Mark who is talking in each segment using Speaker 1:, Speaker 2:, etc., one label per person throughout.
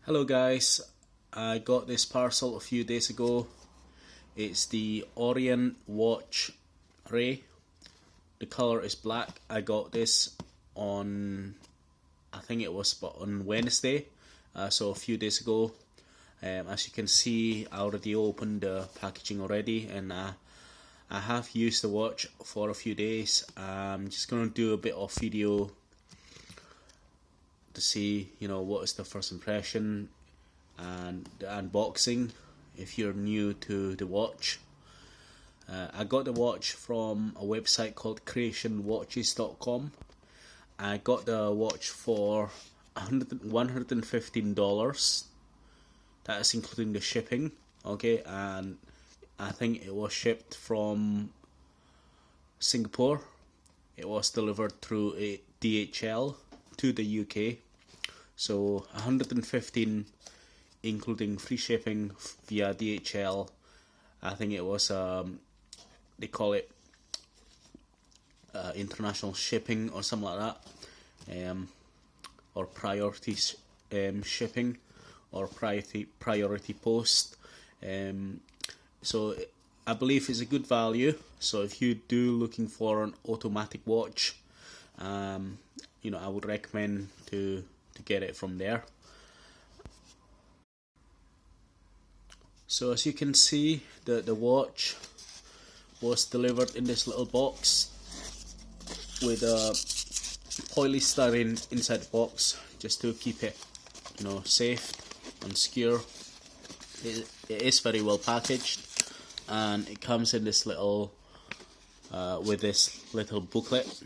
Speaker 1: Hello guys, I got this parcel a few days ago. It's the Orient watch Ray. The color is black. I got this on, I think it was on Wednesday, so a few days ago. As you can see, I already opened the packaging already, and I have used the watch for a few days. I'm just gonna do a bit of video to see, what is the first impression and the unboxing if you're new to the watch. I got the watch from a website called creationwatches.com. I got the watch for $115. That is including the shipping, okay, and I think it was shipped from Singapore. It was delivered through a DHL to the UK. So 115 including free shipping via DHL. I think it was they call it international shipping or something like that, or priority shipping or priority post. So I believe it's a good value. So if you do looking for an automatic watch, I would recommend to get it from there. So as you can see, the watch was delivered in this little box with a polystyrene inside the box, just to keep it, safe and secure. It is very well packaged, and it comes in this little with this little booklet,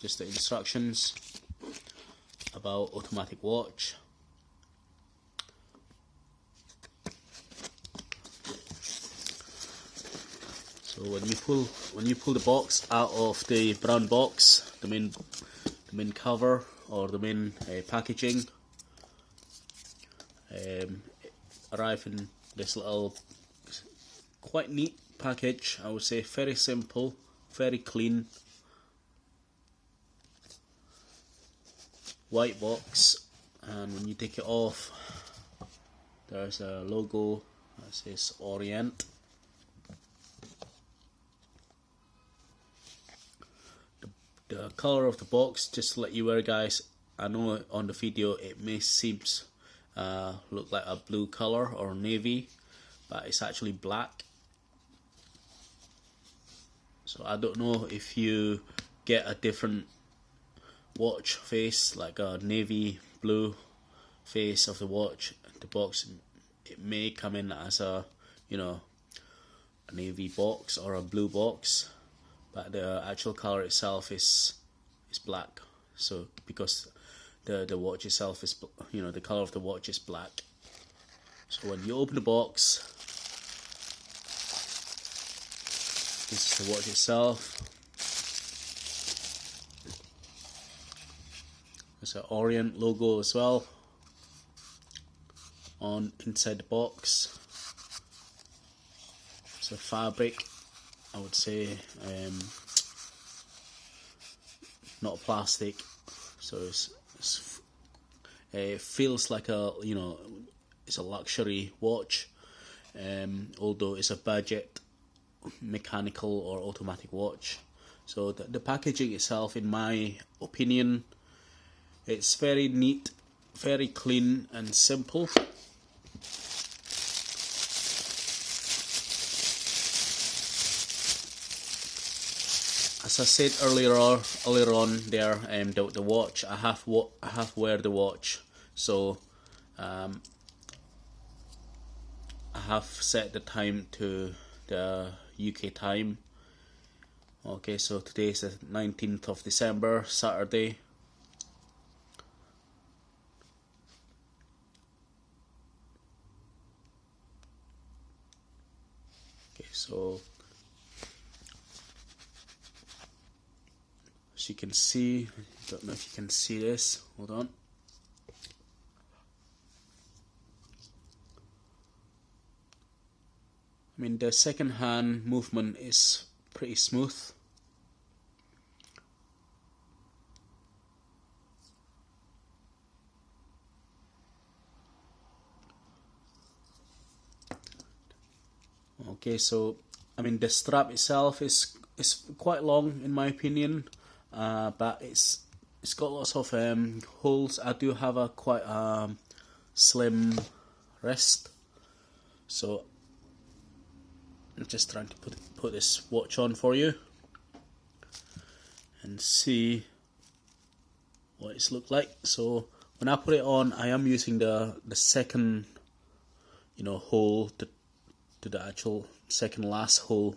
Speaker 1: just the instructions about automatic watch. So when you pull the box out of the brown box, the main cover or the main packaging, arrive in this little quite neat package. I would say very simple, very clean, white box, and when you take it off, there's a logo that says Orient. The color of the box, just to let you aware guys, I know on the video it may seem look like a blue color or navy, but it's actually black. So I don't know if you get a different watch face, like a navy blue face of the watch, the box, it may come in as a a navy box or a blue box, but the actual color itself is black. So because the watch itself is, the color of the watch is black. So when you open the box, this is the watch itself. There's an Orient logo as well on inside the box. It's a fabric, I would say, not plastic. So it feels like it's a luxury watch, although it's a budget mechanical or automatic watch. So the packaging itself, in my opinion, it's very neat, very clean and simple. As I said earlier on there, the watch, I have wear the watch, so I have set the time to the UK time. Okay, so today is the 19th of December, Saturday. Okay, so as you can see, I don't know if you can see this, hold on. I mean, the second hand movement is pretty smooth. Okay, so I mean the strap itself is quite long in my opinion, but it's got lots of holes. I do have a quite slim wrist, so I'm just trying to put this watch on for you and see what it's looked like. So when I put it on, I am using the second, hole to the actual second last hole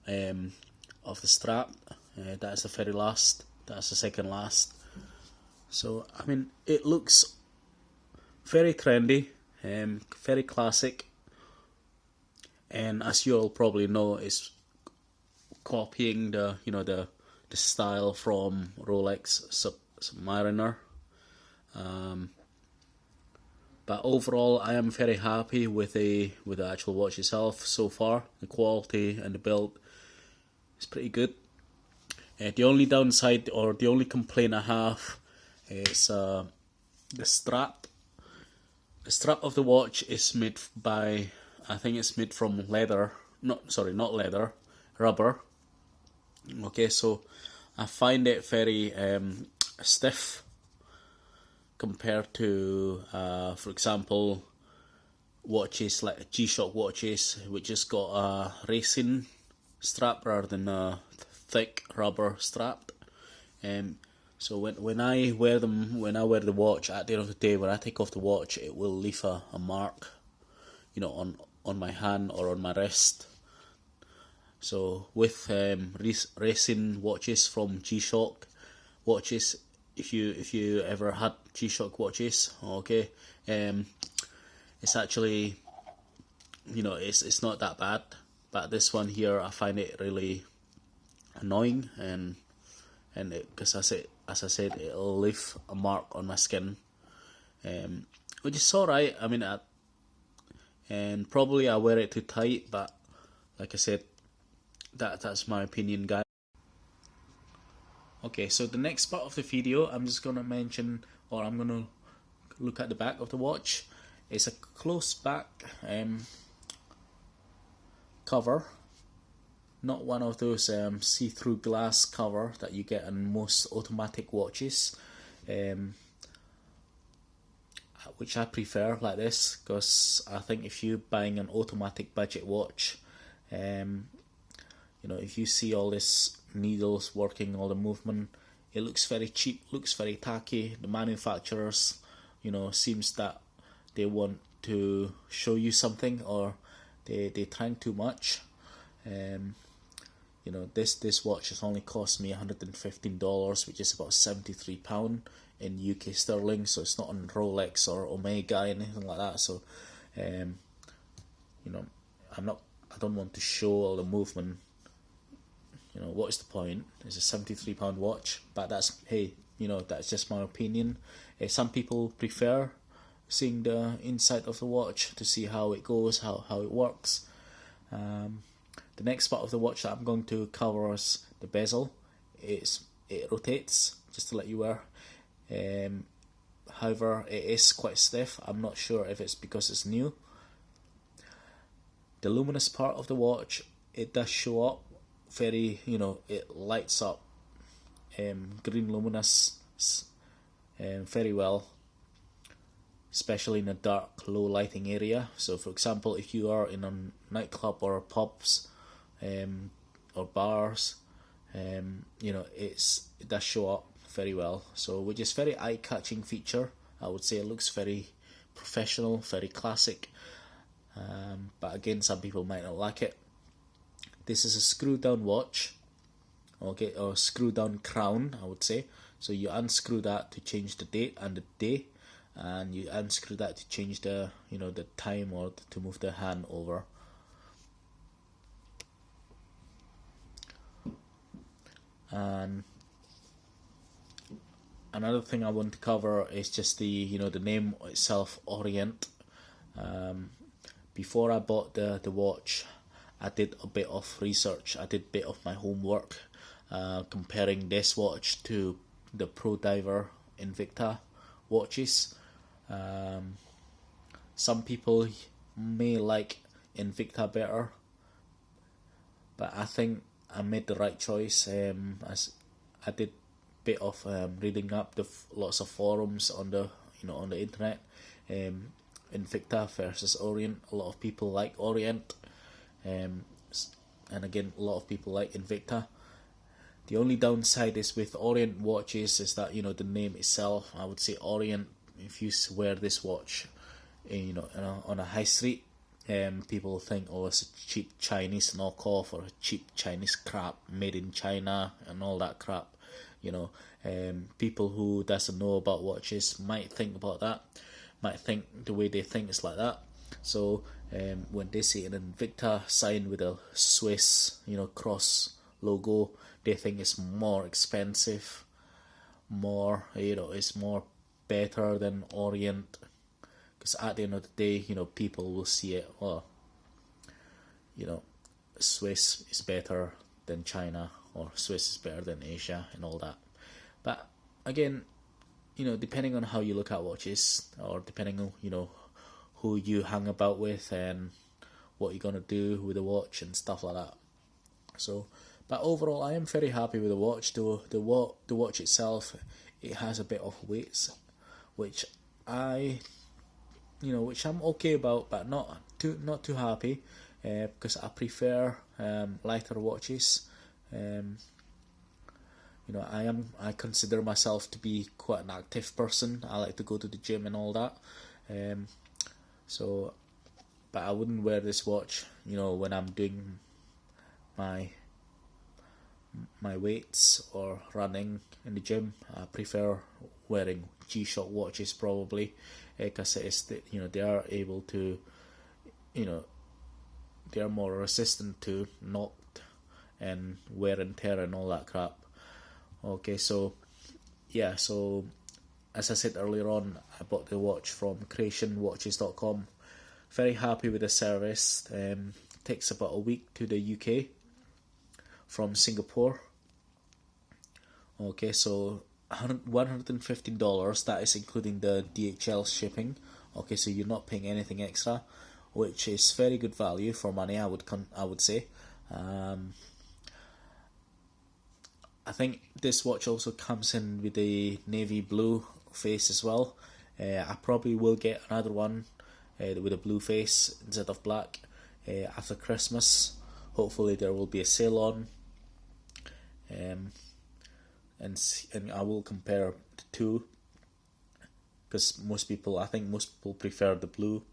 Speaker 1: of the strap. That is the very last. That's the second last. So I mean, it looks very trendy, very classic, and as you all probably know, it's copying the style from Rolex Submariner. But overall, I am very happy with the actual watch itself so far. The quality and the build is pretty good. The only downside or the only complaint I have is the strap. The strap of the watch is made by, I think it's made from leather. Not leather, rubber. Okay, so I find it very stiff compared to, for example, watches like G-Shock watches, which has got a racing strap rather than a thick rubber strap. So when I wear the watch, at the end of the day, when I take off the watch, it will leave a mark, on my hand or on my wrist. So with racing watches from G-Shock watches, if you ever had G-Shock watches, okay, it's actually, it's not that bad, but this one here, I find it really annoying, and because as I said, it'll leave a mark on my skin, which is alright. I mean, and probably I wear it too tight, but like I said, that's my opinion, guys. Okay, so the next part of the video, I'm just gonna mention, or I'm gonna look at the back of the watch. It's a close back cover, not one of those see-through glass cover that you get on most automatic watches, which I prefer like this, because I think if you're buying an automatic budget watch, if you see all this needles working, all the movement, it looks very cheap, looks very tacky. The manufacturers, seems that they want to show you something, or they trying too much. This watch has only cost me $115, which is about £73 in UK sterling. So it's not on Rolex or Omega, anything like that. So, I don't want to show all the movement. What is the point? It's a £73 watch, but that's just my opinion. Some people prefer seeing the inside of the watch to see how it goes, how it works. The next part of the watch that I'm going to cover is the bezel. It rotates, just to let you aware. However, it is quite stiff. I'm not sure if it's because it's new. The luminous part of the watch, it does show up very, it lights up green luminous very well, especially in a dark, low lighting area. So for example, if you are in a nightclub or pubs or bars, it does show up very well. So which is very eye-catching feature. I would say it looks very professional, very classic, but again, some people might not like it. This is a screw down watch, okay, or screw down crown, I would say. So you unscrew that to change the date and the day, and you unscrew that to change the the time, or to move the hand over. And another thing I want to cover is just the the name itself, Orient. Before I bought the watch, I did a bit of research. I did a bit of my homework, comparing this watch to the Pro Diver Invicta watches. Some people may like Invicta better, but I think I made the right choice. As I did bit of reading up the lots of forums on the on the internet. Invicta versus Orient. A lot of people like Orient, and again a lot of people like Invicta. The only downside is with Orient watches is that the name itself. I would say Orient. If you wear this watch, on a high street, people think, oh, it's a cheap Chinese knockoff or a cheap Chinese crap made in China and all that crap. People who doesn't know about watches might think about that, might think the way they think is like that. So when they see an Invicta sign with a Swiss, cross logo, they think it's more expensive, more, it's more better than Orient. Because at the end of the day, people will see it, well, Swiss is better than China, or Swiss is better than Asia and all that. But again, depending on how you look at watches, or depending on, who you hang about with and what you're gonna do with the watch and stuff like that. So, but overall, I am very happy with the watch. The watch itself, it has a bit of weight, which which I'm okay about, but not too happy, because I prefer lighter watches. I consider myself to be quite an active person. I like to go to the gym and all that. But I wouldn't wear this watch, when I'm doing my weights or running in the gym. I prefer wearing G-Shock watches probably, because they are able to, they are more resistant to knock and wear and tear and all that crap. Okay, so as I said earlier on, I bought the watch from creationwatches.com. Very happy with the service. Takes about a week to the UK from Singapore. Okay, so $115, that is including the DHL shipping. Okay, so you're not paying anything extra, which is very good value for money, I would say. I think this watch also comes in with a navy blue face as well. I probably will get another one with a blue face instead of black after Christmas. Hopefully there will be a sale on, and I will compare the two, because I think most people prefer the blue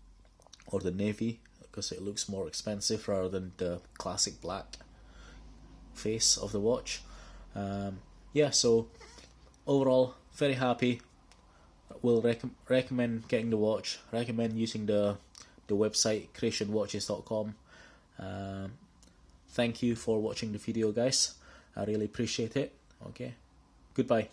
Speaker 1: or the navy, because it looks more expensive rather than the classic black face of the watch. So overall, very happy. Will recommend getting the watch. Recommend using the website creationwatches.com. Thank you for watching the video, guys. I really appreciate it. Okay, goodbye.